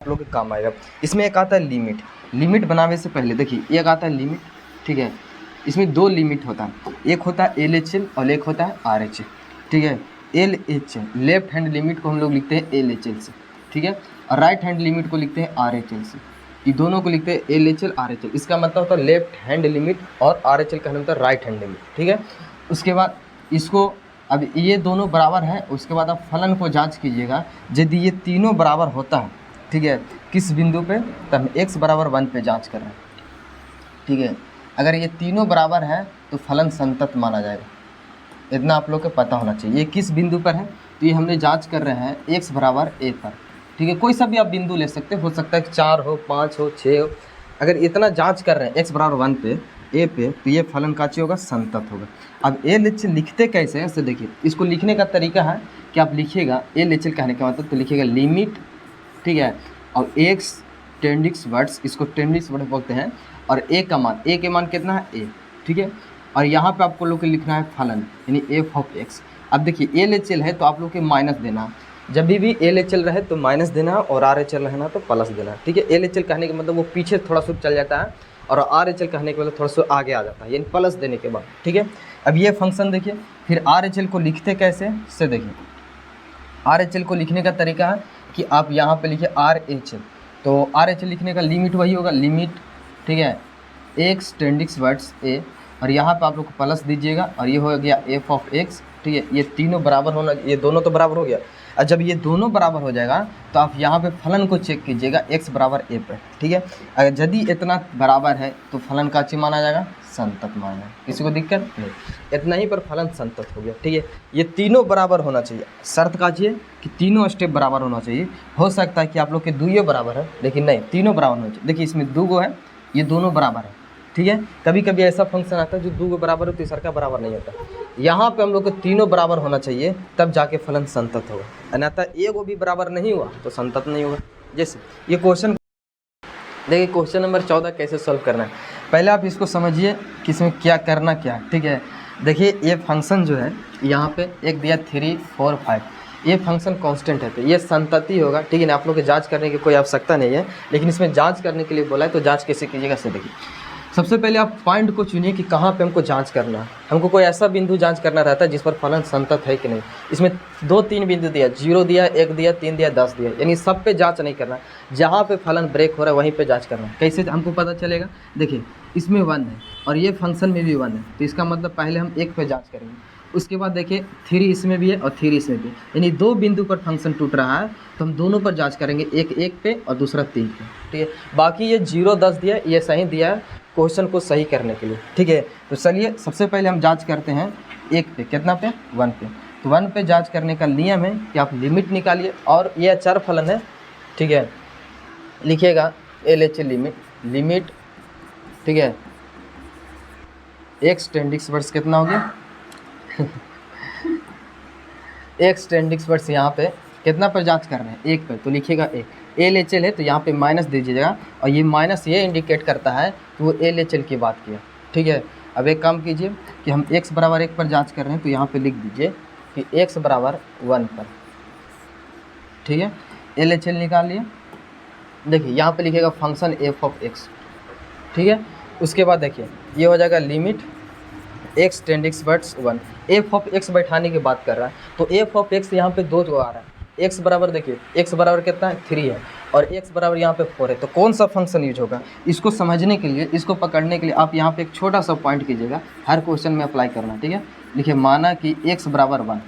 आप लोग के काम आएगा। इसमें एक आता है लिमिट। लिमिट बनाने से पहले देखिए एक आता है लिमिट, ठीक है। इसमें दो लिमिट होता है, एक होता है LHL और एक होता है RHL, ठीक है। LHL लेफ्ट हैंड लिमिट को हम लोग लिखते हैं LHL से, ठीक है, और राइट हैंड लिमिट को लिखते हैं RHL से। ये दोनों को लिखते हैं LHL RHL। इसका मतलब होता है लेफ्ट हैंड लिमिट और RHL का होता है राइट हैंड लिमिट, ठीक है। उसके बाद इसको अब ये दोनों बराबर है, उसके बाद आप फलन को जांच कीजिएगा। यदि ये तीनों बराबर होता है, ठीक है, किस बिंदु पे, तब x बराबर 1 पे जांच कर रहे हैं, ठीक है। अगर ये तीनों बराबर है तो फलन संतत माना जाएगा। इतना आप लोग को पता होना चाहिए। ये किस बिंदु पर है, तो ये हमने जांच कर रहे हैं x बराबर a पर, ठीक है। कोई सा भी आप बिंदु ले सकते हो सकता है कि 4 हो, 5 हो, 6 हो। अगर इतना जांच कर रहे हैं x बराबर 1 पे a पे, तो ये फलन का होगा, संतत होगा। अब LHL लिखते कैसे हैं ऐसे देखिए। इसको लिखने का तरीका है कि आप लिखिएगा LHL कहने का मतलब, तो लिखिएगा लिमिट, ठीक है, और x टेंडिक्स वर्ड्स, इसको टेंडिक्स वर्ड बोलते हैं, और a का मान, a के मान कितना है a, ठीक है। और यहाँ पे आपको लोग लिखना है फलन यानी f ऑफ x। अब देखिए LHL है तो आप लोग के माइनस देना है, जब भी LHL रहे तो माइनस देना है, और RHL रहना तो प्लस देना है, ठीक है। LHL कहने का मतलब वो पीछे थोड़ा सा चल जाता है, और RHL कहने के मतलब थोड़ा सा आगे आ जाता है, यानी प्लस देने के बाद, ठीक है। अब ये फंक्शन देखिए, फिर RHL को लिखते कैसे से देखिए। RHL को लिखने का तरीका है कि आप यहाँ पे लिखिए RHL, तो RHL लिखने का लिमिट वही होगा, लिमिट, ठीक है, x टेंडिक्स वर्ड्स a, और यहाँ पे आप लोग को प्लस दीजिएगा, और ये हो गया f ऑफ x, ठीक है। ये तीनों बराबर होना, ये दोनों तो बराबर हो गया। और जब ये दोनों बराबर हो जाएगा तो आप यहाँ पे फलन को चेक कीजिएगा x बराबर a पर, ठीक है। अगर यदि इतना बराबर है तो फलन का ची माना जाएगा, संतत माना जाएगा। किसी को दिक्कत नहीं, इतना ही पर फलन संतत हो गया, ठीक है। ये तीनों बराबर होना चाहिए, शर्त का चाहिए कि तीनों स्टेप बराबर होना चाहिए। हो सकता है कि आप लोग के दुइयों बराबर है, लेकिन नहीं, तीनों बराबर होना चाहिए। देखिए इसमें 2 गो है, ये दोनों बराबर है, ठीक है। कभी कभी ऐसा फंक्शन आता है जो 2 गो बराबर हो, तीसरा का बराबर नहीं होता। यहाँ पे हम लोग को तीनों बराबर होना चाहिए, तब जाके फलन संतत होगा, अन्यथा एगो भी बराबर नहीं हुआ तो संतत नहीं होगा। जैसे ये क्वेश्चन देखिए, क्वेश्चन नंबर 14 कैसे सॉल्व करना है। पहले आप इसको समझिए कि इसमें क्या करना क्या है, ठीक है। देखिए ये फंक्शन जो है यहाँ पे एक दिया 3, 4, 5, ये फंक्शन कांस्टेंट है, तो ये संतति होगा, ठीक है ना। आप लोग को जांच करने की कोई आवश्यकता नहीं है, लेकिन इसमें जांच करने के लिए बोला है, तो जांच कैसे कीजिएगा से देखिए। सबसे पहले आप पॉइंट को चुनिए कि कहाँ पे हमको जांच करना है। हमको कोई ऐसा बिंदु जांच करना रहता है जिस पर फलन संतत है कि नहीं। इसमें 2-3 बिंदु दिया, 0 दिया, 1 दिया, 3 दिया, 10 दिया, यानी सब पे जांच नहीं करना। जहाँ पे फलन ब्रेक हो रहा है वहीं पे जांच करना है। कैसे हमको पता चलेगा, देखिए इसमें 1 है और ये फंक्शन में भी 1 है, तो इसका मतलब पहले हम 1 पे जाँच करेंगे। उसके बाद देखिए 3 इसमें भी है और 3 इसमें भी, यानी 2 बिंदु पर फंक्शन टूट रहा है, तो हम दोनों पर जांच करेंगे, एक 1 पे और दूसरा 3 पे, ठीक है। बाकी ये 0, 10 दिया, ये सही दिया है क्वेश्चन को सही करने के लिए, ठीक है। तो चलिए सबसे पहले हम जांच करते हैं 1 पे, कितना पे, 1 पे। तो 1 पे जांच करने का नियम है कि आप लिमिट निकालिए, और ये अचर फलन है, ठीक है। लिखिएगा LHL लिमिट, ठीक है, x टेंडिक्स वर्ड्स कितना हो गया x टेंडिक्स वर्ड्स यहाँ पे कितना पर जांच कर रहे हैं, 1 पर, तो लिखिएगा 1। LHL है तो यहाँ पे माइनस दीजिएगा, और ये माइनस ये इंडिकेट करता है कि वो LHL की बात किया, ठीक है। अब एक काम कीजिए कि हम x बराबर 1 पर जांच कर रहे हैं, तो यहाँ पे लिख दीजिए कि x बराबर 1 पर, ठीक है। LHL निकाल लिए। देखिए यहाँ पे लिखिएगा फंक्शन f ऑफ x, ठीक है। उसके बाद देखिए ये हो जाएगा लिमिट x टेंडिक्स वर्ड्स 1, f ऑफ x बैठाने की बात कर रहा है, तो f ऑफ x यहाँ पे 2 जो आ रहा है। x बराबर देखिए, x बराबर कितना है, 3 है, और x बराबर यहाँ पे 4 है, तो कौन सा फंक्शन यूज होगा। इसको समझने के लिए, इसको पकड़ने के लिए आप यहाँ पे एक छोटा सा पॉइंट कीजिएगा, हर क्वेश्चन में अप्लाई करना, ठीक है। देखिए माना कि x बराबर 1,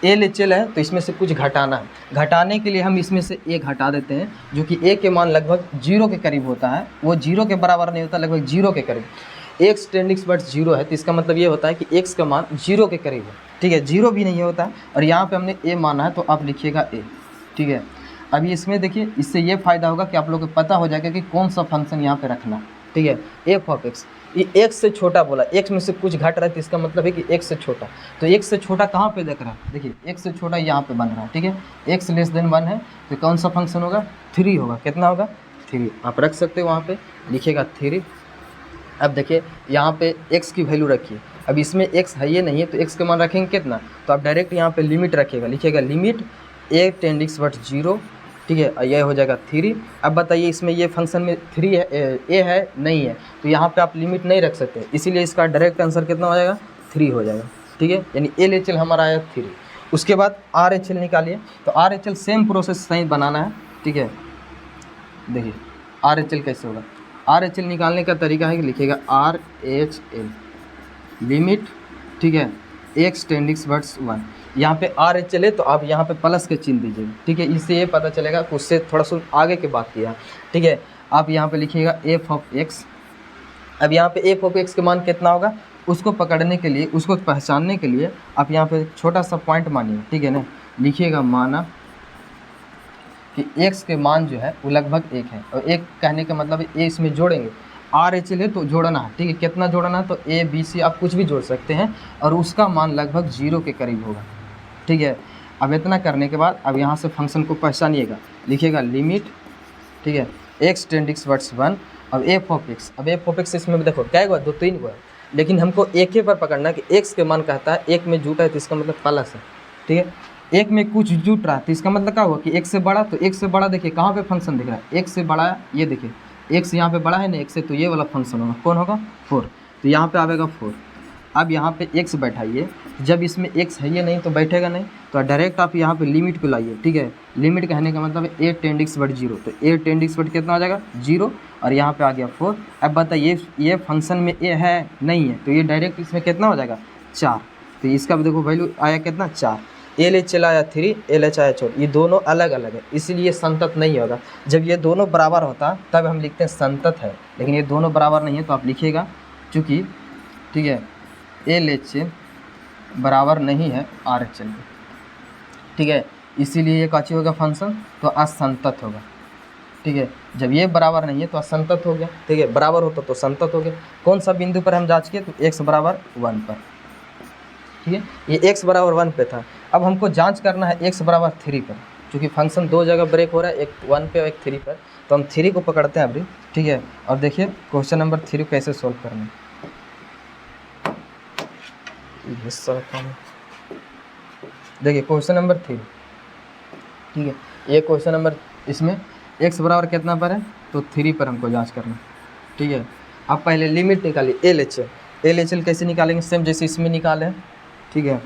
LHL है तो इसमें से कुछ घटाना है। घटाने के लिए हम इसमें से एक हटा देते हैं, जो कि a के मान लगभग 0 के करीब होता है, वो 0 के बराबर नहीं होता, लगभग 0 के करीब। x टेंडिक्स वर्ड्स 0 है, तो इसका मतलब ये होता है कि x का मान 0 के करीब है, ठीक है। 0 भी नहीं होता है, और यहाँ पे हमने a माना है, तो आप लिखिएगा a, ठीक है। अभी इसमें देखिए, इससे ये फ़ायदा होगा कि आप लोगों को पता हो जाएगा कि कौन सा फंक्शन यहाँ पे रखना, ठीक है। f ऑफ x, ये x से छोटा बोला, x में से कुछ घट रहा है, तो इसका मतलब है कि x से छोटा। तो x से छोटा कहाँ पे देख रहा है, देखिए x से छोटा यहाँ पे बन रहा है, ठीक है। x लेस देन 1 है, तो कौन सा फंक्शन होगा, 3 होगा। कितना होगा, 3। आप रख सकते हो वहाँ पे, लिखिएगा 3। अब देखिए यहाँ पे x की वैल्यू रखिए। अब इसमें x है ये नहीं है, तो x का मान रखेंगे कितना, तो आप डायरेक्ट यहाँ पे लिमिट रखिएगा, लिखिएगा लिमिट a टेंडिक्स वर्ड्स 0 ठीक है, और ये हो जाएगा 3। अब बताइए इसमें ये फंक्शन में 3 है, ए है नहीं है, तो यहाँ पे आप लिमिट नहीं रख सकते, इसीलिए इसका डायरेक्ट आंसर कितना हो जाएगा 3 हो जाएगा। ठीक है, यानी LHL हमारा आया 3। उसके बाद RHL निकालिए, तो RHL सेम प्रोसेस सही बनाना है। ठीक है, देखिए RHL कैसे होगा। RHL निकालने का तरीका है कि लिखिएगा RHL लिमिट, ठीक है, x टेंडिंग्स वर्ड्स 1। यहाँ पे RHL है तो आप यहाँ पे प्लस के चिन्ह दीजिएगा। ठीक है, इससे ये पता चलेगा कि उससे थोड़ा सा आगे की बात किया। ठीक है, आप यहाँ पे लिखिएगा f ऑफ x। अब यहाँ पे f ऑफ x के मान कितना होगा, उसको पकड़ने के लिए, उसको पहचानने के लिए आप यहाँ पे छोटा सा पॉइंट मानिए। ठीक है ना, लिखिएगा माना कि x के मान जो है वो लगभग 1 है, और 1 कहने का मतलब है a इसमें जोड़ेंगे, RHL है तो जोड़ना है। ठीक है, कितना जोड़ना है, तो A B C आप कुछ भी जोड़ सकते हैं, और उसका मान लगभग 0 के करीब होगा। ठीक है, अब इतना करने के बाद अब यहाँ से फंक्शन को पहचानिएगा, लिखिएगा लिमिट, ठीक है, x टेंडिंग्स वर्ड्स 1। अब f ऑफ x, अब f ऑफ x इसमें देखो क्या हुआ, 2 3 हुआ है, लेकिन हमको एक ही पर पकड़ना है कि x के मान कहता है 1 में जुटा है तो इसका मतलब प्लस है। ठीक है, 1 में कुछ जुट रहा है तो इसका मतलब क्या हुआ कि 1 से बड़ा, तो 1 से बड़ा देखिए कहाँ पे फंक्शन दिख रहा है, 1 से बड़ा, ये देखिए x यहाँ पे बड़ा है ना 1 से, तो ये वाला फंक्शन होगा, कौन होगा 4, तो यहाँ पे आएगा 4। अब यहाँ पे x बैठाइए, जब इसमें x है ये नहीं तो बैठेगा नहीं, तो डायरेक्ट आप यहाँ पे लिमिट पे लाइए। ठीक है, लिमिट कहने का मतलब है a टेंडिंग्स वर्ड 0, तो a टेंडिंग्स वर्ड कितना आ जाएगा 0, और यहाँ पे आ गया 4। अब बताइए ये फंक्शन में a है नहीं है, तो ये डायरेक्ट इसमें कितना हो जाएगा 4, तो इसका भी देखो वैल्यू आया कितना 4। LHL आया 3, LH आया 4, ये दोनों अलग अलग है, इसीलिए संतत नहीं होगा। जब ये दोनों बराबर होता तब हम लिखते हैं संतत है, लेकिन ये दोनों बराबर नहीं है तो आप लिखिएगा चूँकि, ठीक है, LHL बराबर नहीं है RHL के। ठीक है, इसीलिए ये काची होगा फंक्शन, तो असंतत होगा। ठीक है, जब ये बराबर नहीं है तो असंतत हो गया। ठीक है, बराबर होता तो संतत हो गया। कौन सा बिंदु पर हम जांच किए, तो x बराबर 1 पर। ठीक है, ये x बराबर 1 पे था। अब हमको जांच करना है x बराबर 3 पर, क्योंकि फंक्शन 2 जगह ब्रेक हो रहा है, एक 1 पे और एक 3 पर, तो हम 3 को पकड़ते हैं अभी। ठीक है, और देखिए क्वेश्चन नंबर 3 कैसे सोल्व करना है, हिस्सा रखा हूँ। देखिए क्वेश्चन नंबर 3, ठीक है, ये क्वेश्चन नंबर, इसमें x बराबर कितना पर है, तो 3 पर हमको जांच करना। ठीक है, अब पहले लिमिट निकालिए LHL। LHL कैसे निकालेंगे, सेम जैसे इसमें निकाले। ठीक है,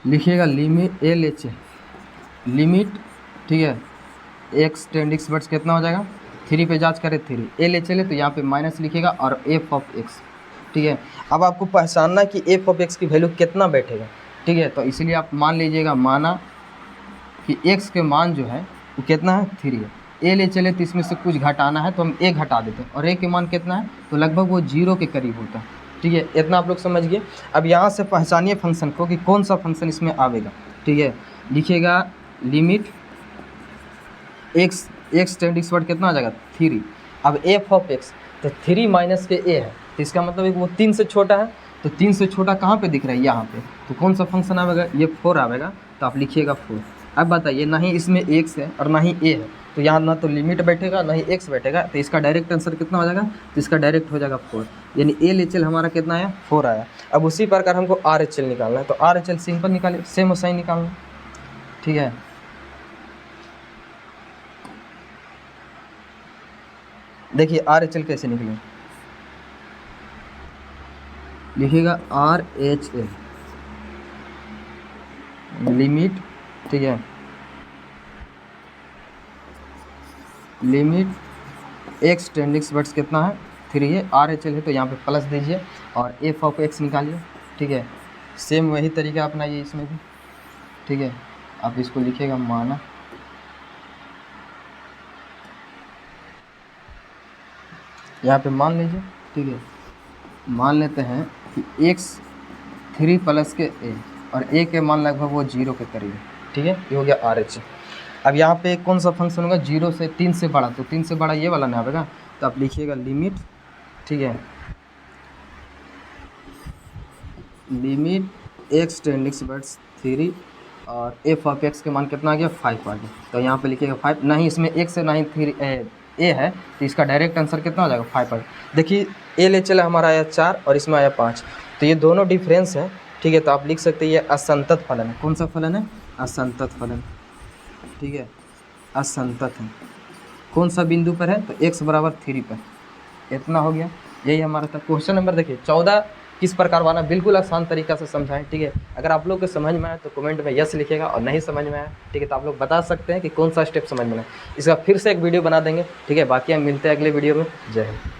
लिखिएगा लिमिट LHL लिमिट, ठीक है, x टेंडिंग्स वर्ड्स कितना हो जाएगा 3 पे जांच करें 3, LHL है तो यहाँ पे माइनस लिखिएगा और f ऑफ x। ठीक है, अब आपको पहचानना कि f ऑफ x की वैल्यू कितना बैठेगा। ठीक है, तो इसीलिए आप मान लीजिएगा, माना कि x के मान जो है वो कितना है 3 है, LHL है तो इसमें से कुछ घटाना है तो हम a घटा देते हैं, और a के मान कितना है, तो लगभग वो 0 के करीब होता है। ठीक है, इतना आप लोग समझ गए। अब यहाँ से पहचानिए फंक्शन को कि कौन सा फंक्शन इसमें आवेगा। ठीक है, लिखिएगा लिमिट x टेंडिंग्स वर्ड कितना आ जाएगा 3। अब f ऑफ x, तो 3 माइनस के a है, तो इसका मतलब है कि वो 3 से छोटा है, तो 3 से छोटा कहाँ पे दिख रहा है, यहाँ पे, तो कौन सा फंक्शन आवेगा, ये 4 आवेगा, तो आप लिखिएगा 4। अब बताइए ना ही इसमें x है और ना ही a है, तो यहाँ ना तो लिमिट बैठेगा ना ही x बैठेगा, तो इसका डायरेक्ट आंसर कितना हो जाएगा, तो इसका डायरेक्ट हो जाएगा 4, यानी LHL हमारा कितना आया 4 आया। अब उसी प्रकार हमको RHL निकालना है, तो RHL सिंपल निकालिए, सेम वैसा ही निकालना। ठीक है, देखिए RHL कैसे निकले, लिखिएगा RHL लिमिट, ठीक है, लिमिट x टेंडिंग्स वर्ड्स कितना है 3 है, RHL है तो यहाँ पे प्लस दीजिए और f ऑफ x निकालिए। ठीक है, सेम वही तरीका अपनाइए इसमें भी। ठीक है, आप इसको लिखिएगा माना, यहाँ पे मान लीजिए। ठीक है, मान लेते हैं कि x 3 प्लस के a, और a के मान लगभग वो 0 के करीब है। ठीक है, ये हो गया RHL। अब यहाँ पे कौन सा फंक्शन होगा 0 से 3 से बड़ा, तो 3 से बड़ा ये वाला ना आएगा, तो आप लिखिएगा लिमिट, ठीक है, लिमिट x टेंडिंग्स वर्ड्स 3 और f ऑफ x के मान कितना आ गया 5 आ गया, तो यहाँ पे लिखिएगा 5। ना ही इसमें x है ना ही 3 a है, तो इसका डायरेक्ट आंसर कितना हो जाएगा 5 आ गया। देखिए LHL हमारा आया 4 और इसमें आया 5, तो ये दोनों डिफरेंस है, ठीक है, तो आप लिख सकते हैं ये असंतत फलन है। कौन सा फलन है? असंतत फलन। ठीक है, असंतत है। कौन सा बिंदु पर है? तो x बराबर 3 पर। इतना हो गया, यही हमारा था। क्वेश्चन नंबर देखिए 14 किस प्रकार बना, बिल्कुल आसान तरीका से समझाएं। ठीक है, अगर आप लोग को समझ में आया तो कमेंट में यस लिखिएगा, और नहीं समझ में आया ठीक है तो आप लोग बता सकते हैं कि कौन सा स्टेप समझ में आया। इसका फिर से एक वीडियो बना देंगे। ठीक है, बाकी हम मिलते हैं अगले वीडियो में। जय हिंद।